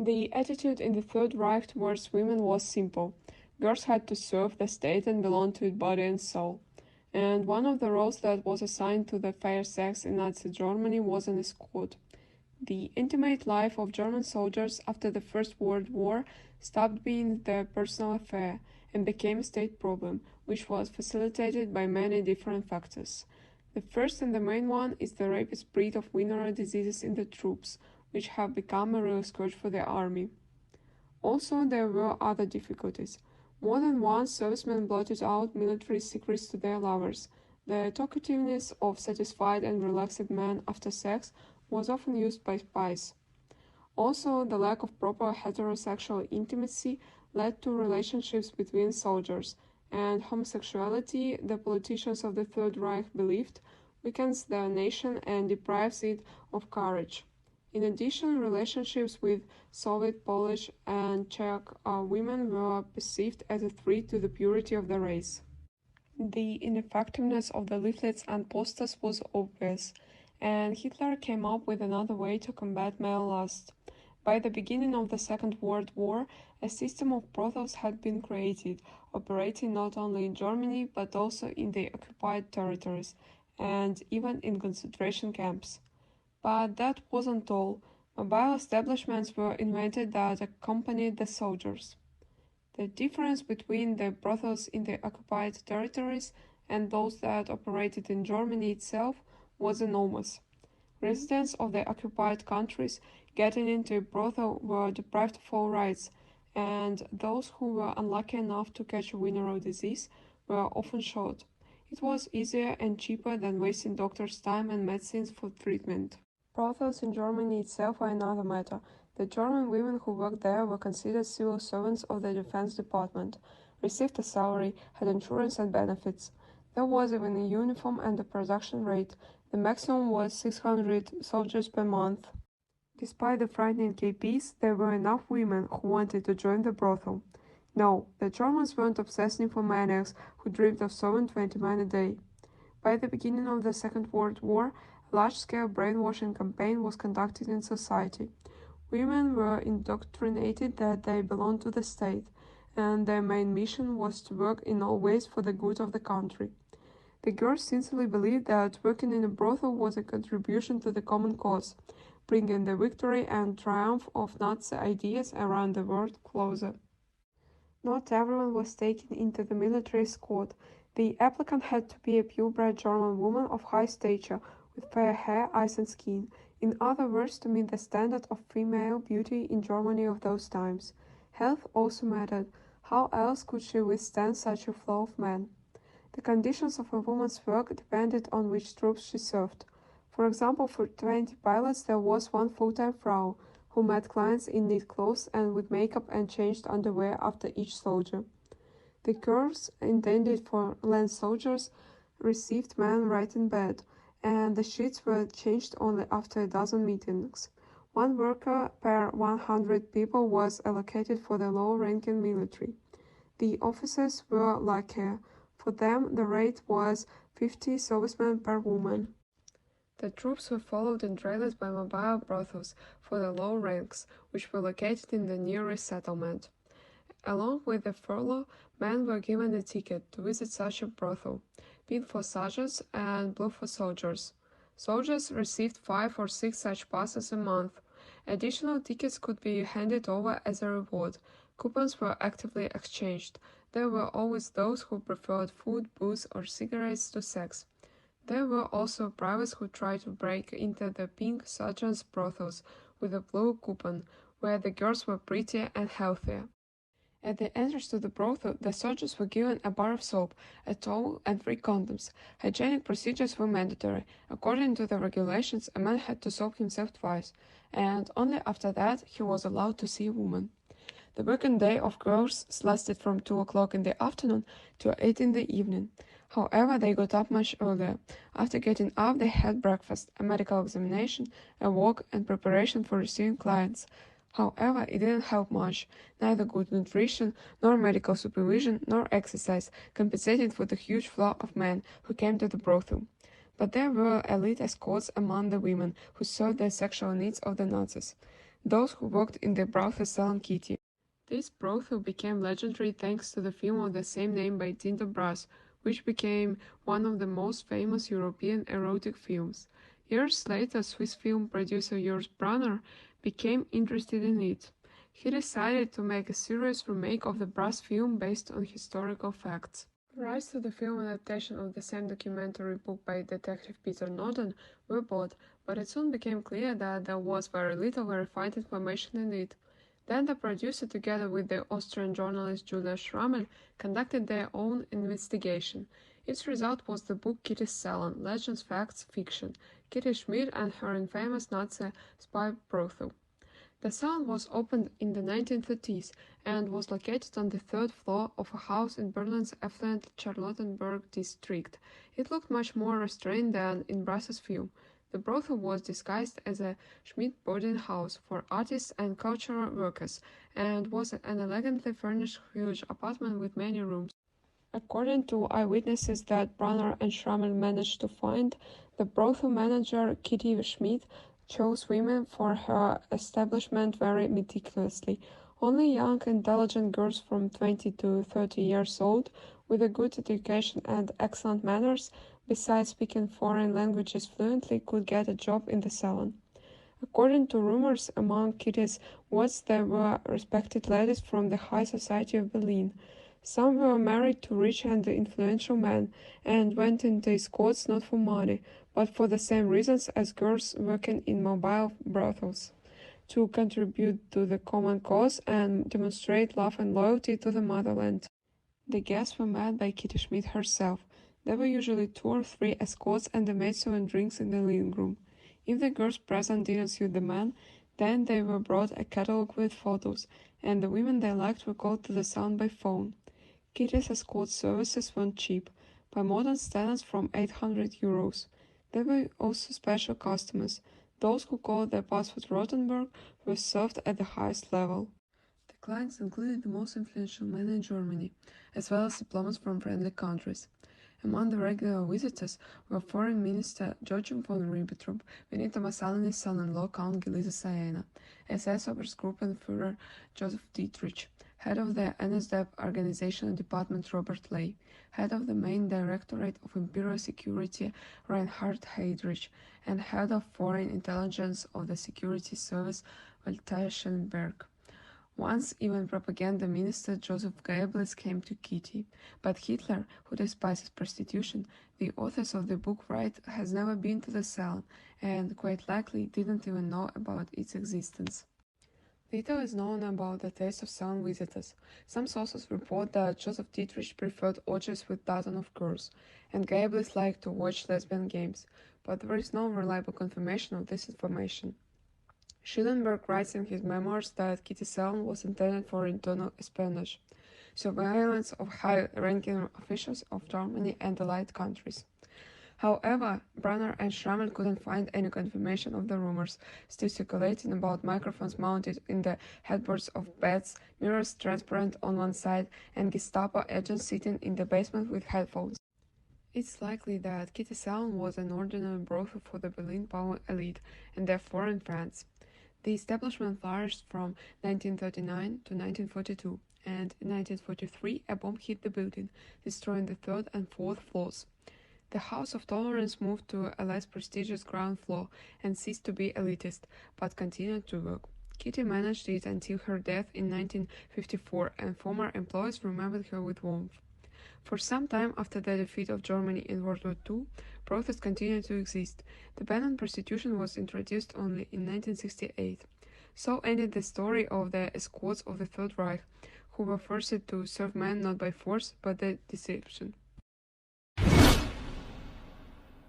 The attitude in the Third Reich towards women was simple. Girls had to serve the state and belong to it body and soul. And one of the roles that was assigned to the fair sex in Nazi Germany was an escort. The intimate life of German soldiers after the First World War stopped being their personal affair and became a state problem, which was facilitated by many different factors. The first and the main one is the rapid spread of venereal diseases in the troops, which have become a real scourge for the army. Also, there were other difficulties. More than one serviceman blotted out military secrets to their lovers. The talkativeness of satisfied and relaxed men after sex was often used by spies. Also, the lack of proper heterosexual intimacy led to relationships between soldiers, and homosexuality, the politicians of the Third Reich believed, weakens their nation and deprives it of courage. In addition, relationships with Soviet, Polish, and Czech women were perceived as a threat to the purity of the race. The ineffectiveness of the leaflets and posters was obvious, and Hitler came up with another way to combat male lust. By the beginning of the Second World War, a system of brothels had been created, operating not only in Germany but also in the occupied territories, and even in concentration camps. But that wasn't all. Mobile establishments were invented that accompanied the soldiers. The difference between the brothels in the occupied territories and those that operated in Germany itself was enormous. Residents of the occupied countries getting into a brothel were deprived of all rights, and those who were unlucky enough to catch a venereal disease were often shot. It was easier and cheaper than wasting doctors' time and medicines for treatment. Brothels in Germany itself were another matter. The German women who worked there were considered civil servants of the Defense Department, received a salary, had insurance and benefits. There was even a uniform and a production rate. The maximum was 600 soldiers per month. Despite the frightening KPs, there were enough women who wanted to join the brothel. No, the Germans weren't obsessed nymphomaniacs who dreamed of serving 20 men a day. By the beginning of the Second World War, a large-scale brainwashing campaign was conducted in society. Women were indoctrinated that they belonged to the state, and their main mission was to work in all ways for the good of the country. The girls sincerely believed that working in a brothel was a contribution to the common cause, bringing the victory and triumph of Nazi ideas around the world closer. Not everyone was taken into the military escort. The applicant had to be a purebred German woman of high stature, with fair hair, eyes and skin. In other words, to meet the standard of female beauty in Germany of those times. Health also mattered. How else could she withstand such a flow of men? The conditions of a woman's work depended on which troops she served. For example, for 20 pilots there was one full-time Frau, who met clients in neat clothes and with makeup and changed underwear after each soldier. The curves intended for land soldiers received men right in bed, and the sheets were changed only after a dozen meetings. One worker per 100 people was allocated for the low-ranking military. The officers were luckier. For them, the rate was 50 servicemen per woman. The troops were followed in trailers by mobile brothels for the low ranks, which were located in the nearest settlement. Along with the furlough, men were given a ticket to visit such a brothel, pink for sergeants and blue for soldiers. Soldiers received 5 or 6 such passes a month. Additional tickets could be handed over as a reward. Coupons were actively exchanged. There were always those who preferred food, booze, or cigarettes to sex. There were also privates who tried to break into the pink sergeants' brothels with a blue coupon, where the girls were prettier and healthier. At the entrance to the brothel, the soldiers were given a bar of soap, a towel, and 3 condoms. Hygienic procedures were mandatory. According to the regulations, a man had to soap himself twice, and only after that he was allowed to see a woman. The working day of girls lasted from 2 o'clock in the afternoon to 8 in the evening. However, they got up much earlier. After getting up, they had breakfast, a medical examination, a walk, and preparation for receiving clients. However, it didn't help much. Neither good nutrition, nor medical supervision, nor exercise compensated for the huge flow of men who came to the brothel. But there were elite escorts among the women who served the sexual needs of the Nazis. those who worked in the brothel salon Kitty. This brothel became legendary thanks to the film of the same name by Tinto Brass, which became one of the most famous European erotic films. Years later, Swiss film producer Jörg Brunner became interested in it. He decided to make a serious remake of the Brass film based on historical facts. The rights to the film adaptation of the same documentary book by Detective Peter Norden were bought, but it soon became clear that there was very little verified information in it. Then the producer, together with the Austrian journalist Julia Schrammel, conducted their own investigation. Its result was the book Kitty's Salon, Legends, Facts, Fiction, Kitty Schmidt and her infamous Nazi spy brothel. The salon was opened in the 1930s and was located on the third floor of a house in Berlin's affluent Charlottenburg district. It looked much more restrained than in Brass's film. The brothel was disguised as a Schmidt boarding house for artists and cultural workers, and was an elegantly furnished huge apartment with many rooms. According to eyewitnesses that Brunner and Schrammel managed to find, the brothel manager Kitty Schmidt chose women for her establishment very meticulously. Only young, intelligent girls from 20 to 30 years old, with a good education and excellent manners, besides speaking foreign languages fluently, could get a job in the salon. According to rumors among Kitty's wards, there were respected ladies from the high society of Berlin. Some were married to rich and influential men, and went into escorts not for money, but for the same reasons as girls working in mobile brothels: to contribute to the common cause and demonstrate love and loyalty to the motherland. The guests were met by Kitty Schmidt herself. There were usually 2 or 3 escorts and a maid serving drinks in the living room. If the girls present didn't suit the men, then they were brought a catalogue with photos, and the women they liked were called to the salon by phone. Kitty's escort services weren't cheap, by modern standards from €800. There were also special customers. Those who called their passport Rothenburg were served at the highest level. The clients included the most influential men in Germany, as well as diplomats from friendly countries. Among the regular visitors were Foreign Minister Joachim von Ribbentrop, Benito Mussolini's son-in-law Count Gilisa Siena, SS Obergruppenführer Joseph Dietrich, head of the NSDAP Organizational Department Robert Ley, head of the Main Directorate of Imperial Security Reinhard Heydrich, and head of Foreign Intelligence of the Security Service Walter Schellenberg. Once even propaganda minister Joseph Goebbels came to Kitty, but Hitler, who despises prostitution, the authors of the book write, has never been to the salon, and quite likely didn't even know about its existence. Little is known about the taste of salon visitors. Some sources report that Joseph Dietrich preferred orgies with dozens of girls, and Goebbels liked to watch lesbian games, but there is no reliable confirmation of this information. Schellenberg writes in his memoirs that Kitty Salon was intended for internal espionage, surveillance of high-ranking officials of Germany and allied countries. However, Brunner and Schrammel couldn't find any confirmation of the rumors still circulating about microphones mounted in the headboards of beds, mirrors transparent on one side, and Gestapo agents sitting in the basement with headphones. It's likely that Kitty Salon was an ordinary brothel for the Berlin power elite and their foreign friends. The establishment flourished from 1939 to 1942, and in 1943 a bomb hit the building, destroying the 3rd and 4th floors. The House of Tolerance moved to a less prestigious ground floor and ceased to be elitist, but continued to work. Kitty managed it until her death in 1954, and former employees remembered her with warmth. For some time after the defeat of Germany in World War II, brothels continued to exist. The ban on prostitution was introduced only in 1968. So ended the story of the escorts of the Third Reich, who were forced to serve men not by force, but by deception.